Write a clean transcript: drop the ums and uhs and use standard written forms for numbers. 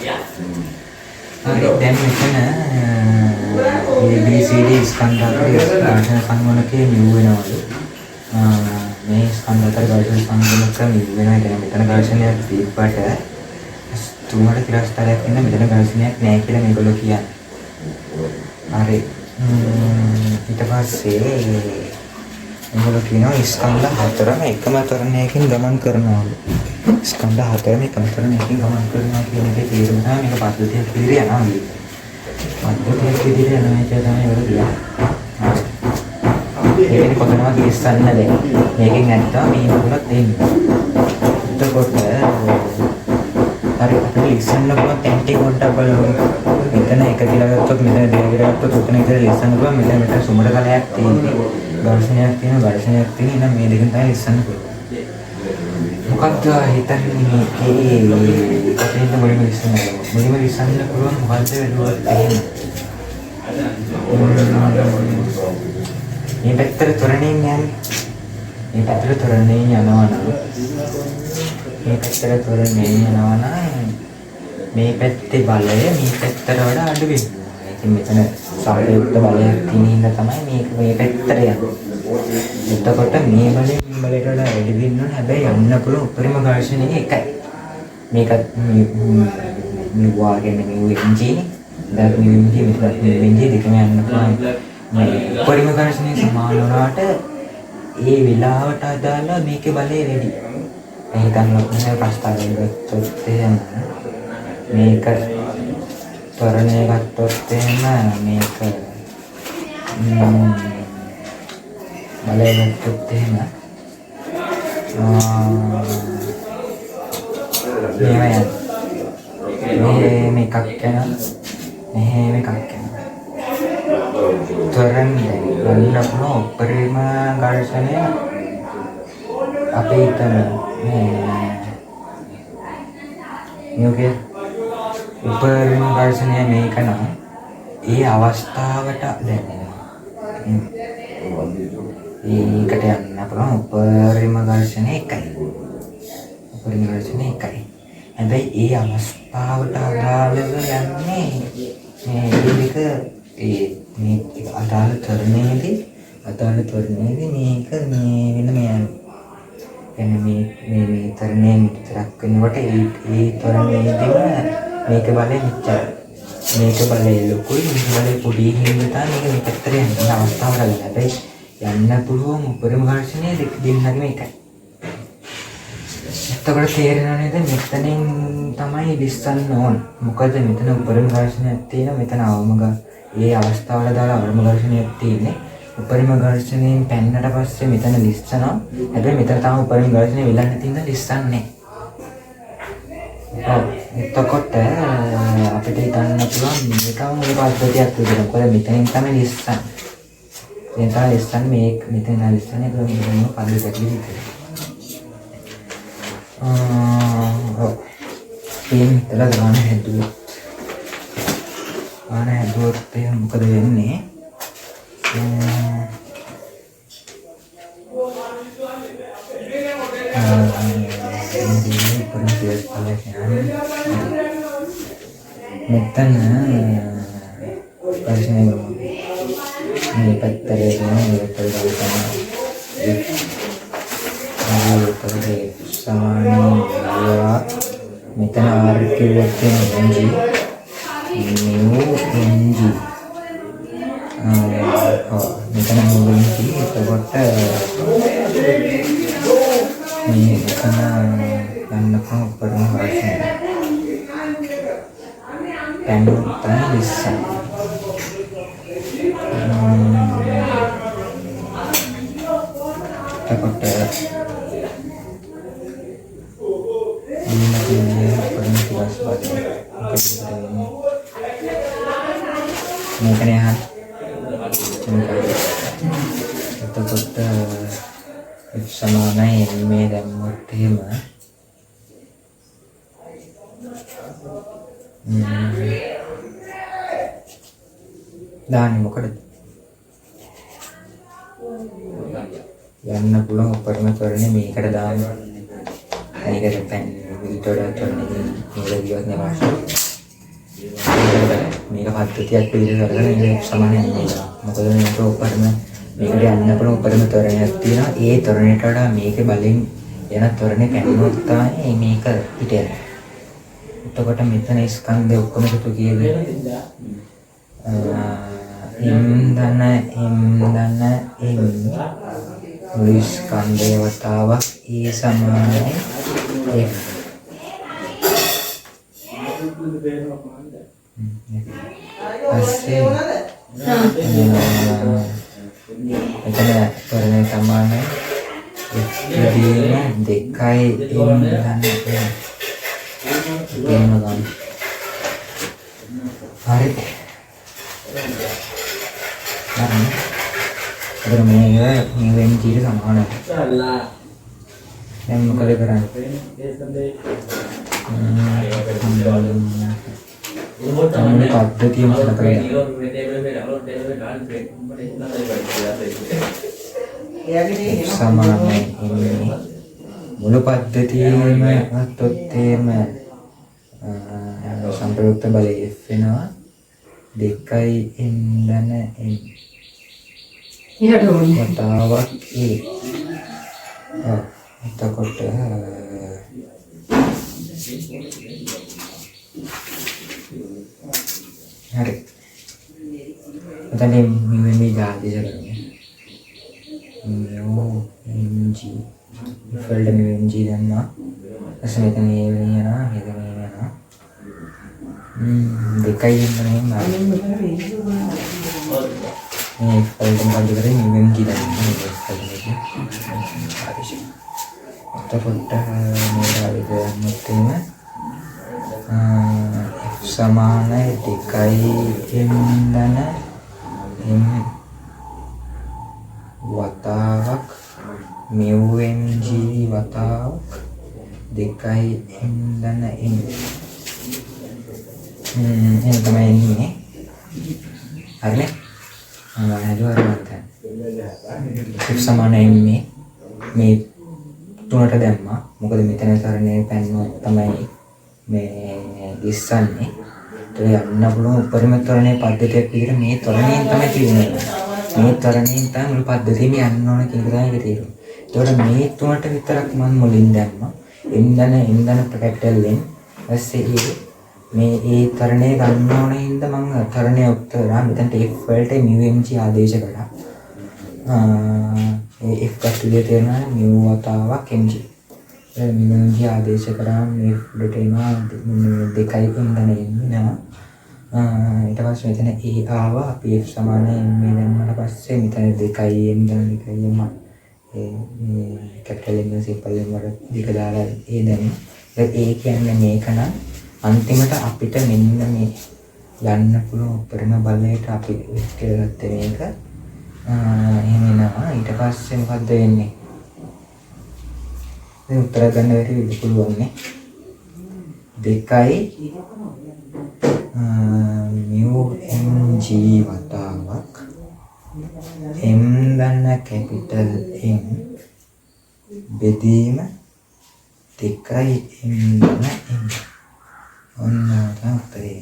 හරි දැන් මෙතන ABCD ස්කන්ධ අතර ඝර්ෂණ සංගුණකයේ නියු වෙනවලු. මේ ස්කන්ධ අතර ඝර්ෂණ සංගුණක නියු වෙනවා. ඒ කියන්නේ මෙතන ඝර්ෂණයක් තිබ්බට තුනට තිරස්තරයක් ඉන්න මෙතන ඝර්ෂණයක් නැහැ කියලා මේගොල්ලෝ කියන්නේ. හරි. ඊට පස්සේ මේගොල්ලෝ කියනවා ස්කන්ධ හතරම එකම තරණයකින් ගමන් කරනවලු. ස්කන්ධ හතරම එකම තරණයකින් ගමන් කරනවා කියන එකේ තේරුම තමයි මේක පද්ධතියක් විදිහට යනවා කියන්නේ. පද්ධතියක් විදිහට යනවා කියලා තමයි ඒවල කියන්නේ. ඒකේ කොතනවත් ඉස්සන්න දෙන්නේ. මේකෙන් නැත්තම් මේ මොකක්ද දෙන්නේ. එතකොට හරි අපිට ඉස්සන්න පුළුවන් ටෙන්ටි පොඩ්ඩක් බලමු. මෙතන එක කියලා ගත්තොත් මෙතන දෙක කියලා ගත්තොත් උතන ඉතින් ඉස්සන්න පුළුවන්. මෙතන සුමඩ කලයක් තියෙන්නේ. ඝර්ෂණයක් තියෙන නම් මේ දෙකෙන් තමයි ඉස්සන්න පුළුවන්. මොකක්ද හිතන්නේ මේකේ කොතනින්ද මුලින්ම ඉස්සන්න පුළුවන් මොකද්ද වෙලුවත් එහෙම. මේ පැත්තට තොරණින් යන්නේ. මේ පැත්තට තොරණින් යනවා නම් මේ පැත්තේ බලය මේ පැත්තට වඩා අඩු වෙනවා. ඉතින් මෙතන සම්පූර්ණ බලයක් තියෙන හින්දා තමයි මේක මේ පැත්තට යන්නේ. එතකොට මේ බලයෙන් බලයට වඩා වැඩි වෙන්න ඕන. හැබැයි යන්න පුළුවන් උපරිම ඝර්ෂණය එකයි. මේකත් මේ වාගේ මේ එන්ජින් දැන් මේ එන්ජින් දෙකම යන්න පුළුවන්. මේ උපරිම ඝර්ෂණය සමාන වුණාට ඒ වෙලාවට අදාළ මේකේ බලය වැඩි. හිතන්න ඔන්න ප්‍රස්තාවයෙන් ගත්තොත් එහෙම මේක ත්වරණය ගත්තොත් එහෙම මේක බලය ගත්තොත් එහෙම මෙහෙම එකක් යනවා මෙහෙම එකක් යනවා ත්වරණ ගන්න පුළුවන් උපරිම ඝර්ෂණය අපි හිතන මේකේ උපරිම ඝර්ෂණය මේක නම් ඒ අවස්ථාවට දැනෙනවා. ඒකට යන්න පුළුවන් උපරිම ඝර්ෂණය එකයි. හැබැයි ඒ අවස්ථාවට අදාළව යන්නේ මේ දෙක මේ අදාළ තරණයේදී මේක මේ වෙනම යන්නේ. එන්නේ මේ තරණයෙන් විතරක් වෙනකොට ඒ තරණයේදීම මේක බලය මෙච්චරයි. මේක බලය ලොකුයි මේක බලය පොඩි හින්දා මේක මේ පැත්තට යන අවස්ථාවක් ගන්න. හැබැයි යන්න පුළුවන් උපරිම ඝර්ෂණය දෙන්නගම එකයි. එතකොට තේරෙනව නේද මෙතනින් තමයි විශ්සන්න ඕන. මොකද මෙතන උපරිම ඝර්ෂණයක් තියෙනවා මෙතන ඒ අවස්ථාවල දාලා අවම ඝර්ෂණයක් තියෙන්නේ. උපරිම ඝර්ෂණයෙන් පැන්නට පස්සේ මෙතන ලිස්සනවා. හැබැයි මෙතන තාම උපරිම ඝර්ෂණය වෙලා නැති ඉඳලා ලිස්සන්නේ. ඔව්. එතකොට අපිට හිතන්න පුළුවන් මේකම මේ පද්ධතියක් විදිහට. මොකද මෙතනින් තමයි ලිස්සන්නේ. මෙතන ලිස්සන්නේ මෙතන ලිස්සන්නේ කොහොමද පද්ධතියක් විදිහට. ඔව්. මේක ගන්න හැදුවොත් මොකද වෙන්නේ? මෙතන මේ පැත්තේ මෙතන ආර්කියුලර් එන්ජින් මෙතන මුලින්දී එතකොට මේ එතන ගන්න උපරිම ඝර්ෂණය පැන්නුත්තන ඉස්සන් එතකොට මේකනේ අහන්න. එතකොට සමානයි මේ දැම්මොත් එහෙම දාන්නේ මොකටද? යන්න පුළුවන් උපරිම ත්වරණය මේකට දාන්න. මේකට පැන් විතර ත්වරණය මේක දිවත් නේ මේක පද්ධතියක් විදිහට කරගෙන මේක සමාන නෙමෙයි. මොකද මේක උපරිම මේකට යන්න පුළුවන් උපරිම ත්වරණයක් තියෙනවා. ඒ ත්වරණයට වඩා මේකේ බලෙන් යන ත්වරණය පැනනොත් තමයි මේක පිට යන්නේ. එතකොට මෙතන ස්කන්ධය ඔක්කොම එකතු කියන්නේ ඉන්දන මුළු ස්කන්ධය වතාවක් E සමානයි F. පස්සේ එතන ත්වරණය සමානයි F විදිහම 2 ඉන්දන එහෙම ගන්න. හරි. අර මේක වෙන ජීවිත සමානයි. දැන් මොකද කරන්නේ? පද්ධතියම කරලා සමානයි මුළු පද්ධතියම අත්ොත් එහෙම සංප්‍රයුක්ත බලය F වෙනවා 2 ඉන්දන N වතාවක් E. එතකොට හරි. එතන මේ ගාදිය කරන්නේ MG ෆල්ඩ MG දැම්මා. ඊට මෙතන මේ වෙනවා මෙතන මේ වෙනවා. දෙකයි ඉන්නනේ මේ ෆල්ඩ් එක බඳ කරේ MG දැම්මා මේ ෆල්ඩ් එකේ. එතකොට මේ ආවිද මුත්තේම F සමානයි 2 ඉන්දන M වතාවක් μmg වතාවක් 2 ඉන්දන M. එහෙනම් තමයි එන්නේ. හරිනේ? F සමානයි M මේ තුනට දැම්මා. මොකද මෙතන තරණේ පැන්නොත් තමයි මේ ඉස්සන්නේ. ඒක යන්න පුළුවන් උපරිම තරණේ පද්ධතියක් විදිහට මේ තරණයෙන් තමයි තියෙන්නේ. මේ තරණයෙන් තමයි මුළු පද්ධතියම යන්න ඕන කියන එක තමයි තේරෙන්නේ. ඒකට මේ තුනට විතරක් මම මුලින් දැම්මා. ඉන්දන කැපිටල් N ඊස්සේ මේ ඒ තරණය ගන්න ඕන හින්දා මම තරණය උත්තරා මෙතනට F වලට μmg ආදේශ කළා. ඒ F කට්ටිය තේරෙනවා μ වතාවක් mg. මg ආදේශ කරාම මේ ෆුඩට එනවා 2 ඉන්දන එනවා. ඊට පස්සේ මෙතන E ආවා අපි F සමානයි M දැම්මට පස්සේ මෙතන 2 ඉන්දන 2 එනවා. මේ කැපිටල් M සිම්පල් M වල දෙක දාලා E දැම්මා. ඒ කියන්නේ මේක නම් අන්තිමට අපිට මෙන්න මේ යන්න පුළුවන් උපරිම බලයට අපි කියලා ගත්තේ මේක. එහෙම එනවා. ඊට පස්සේ මොකද්ද වෙන්නේ? උත්තර ගන්න බැරි වෙන්න පුළුවන් නේ 2 μmg වතාවක් M දන්න කැපිටල් M බෙදීම 2 M දන්න M ඔන්න තමයි උත්තරේ.